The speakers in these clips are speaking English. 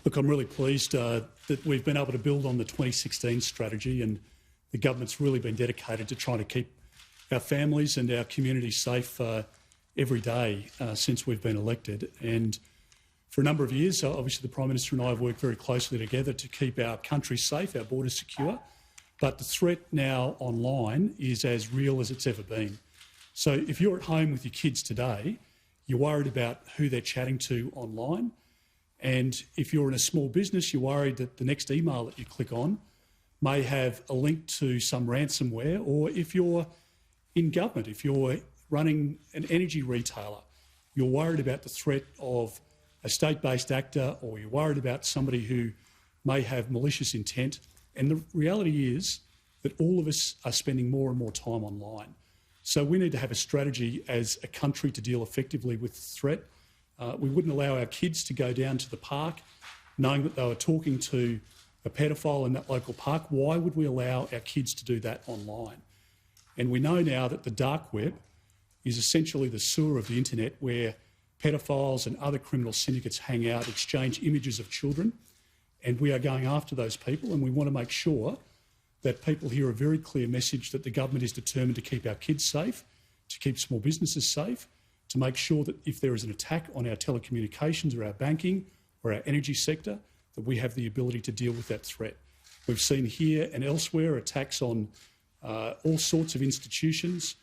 Look, I'm really pleased that we've been able to build on the 2016 strategy, and the government's really been dedicated to trying to keep our families and our communities safe every day since we've been elected. And for a number of years, obviously the Prime Minister and I have worked very closely together to keep our country safe, our borders secure. But the threat now online is as real as it's ever been. So if you're at home with your kids today, you're worried about who they're chatting to online. And if you're in a small business, you're worried that the next email that you click on may have a link to some ransomware. Or if you're in government, if you're running an energy retailer, you're worried about the threat of a state-based actor, or you're worried about somebody who may have malicious intent. And the reality is that all of us are spending more and more time online. So we need to have a strategy as a country to deal effectively with the threat. We wouldn't allow our kids to go down to the park knowing that they were talking to a paedophile in that local park. Why would we allow our kids to do that online? And we know now that the dark web is essentially the sewer of the internet, where paedophiles and other criminal syndicates hang out, exchange images of children, and we are going after those people, and we want to make sure that people hear a very clear message that the government is determined to keep our kids safe, to keep small businesses safe, to make sure that if there is an attack on our telecommunications or our banking or our energy sector, that we have the ability to deal with that threat. We've seen here and elsewhere attacks on all sorts of institutions,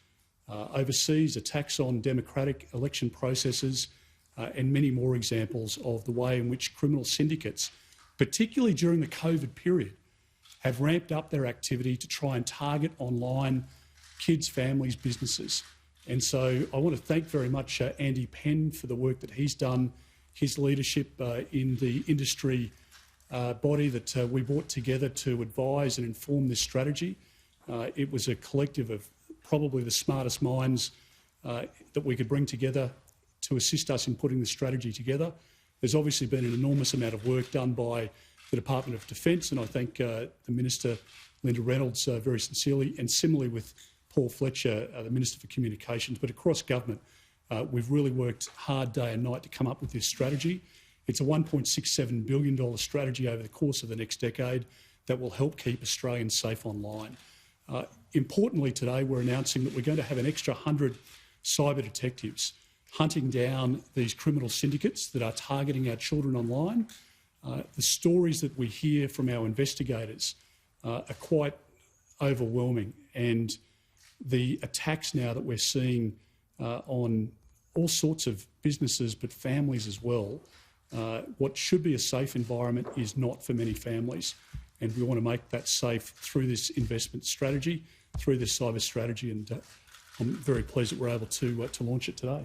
overseas, attacks on democratic election processes, and many more examples of the way in which criminal syndicates, particularly during the COVID period, have ramped up their activity to try and target online kids, families, businesses. And so I want to thank very much Andy Penn for the work that he's done, his leadership in the industry body that we brought together to advise and inform this strategy. It was a collective of probably the smartest minds that we could bring together to assist us in putting the strategy together. There's obviously been an enormous amount of work done by the Department of Defence, and I thank the Minister, Linda Reynolds, very sincerely, and similarly with Paul Fletcher, the Minister for Communications. But across government, we've really worked hard day and night to come up with this strategy. It's a $1.67 billion strategy over the course of the next decade that will help keep Australians safe online. Importantly today, we're announcing that we're going to have an extra 100 cyber detectives hunting down these criminal syndicates that are targeting our children online. The stories that we hear from our investigators are quite overwhelming, and the attacks now that we're seeing on all sorts of businesses but families as well, what should be a safe environment is not for many families, and we want to make that safe through this investment strategy, through this cyber strategy, and I'm very pleased that we're able to launch it today.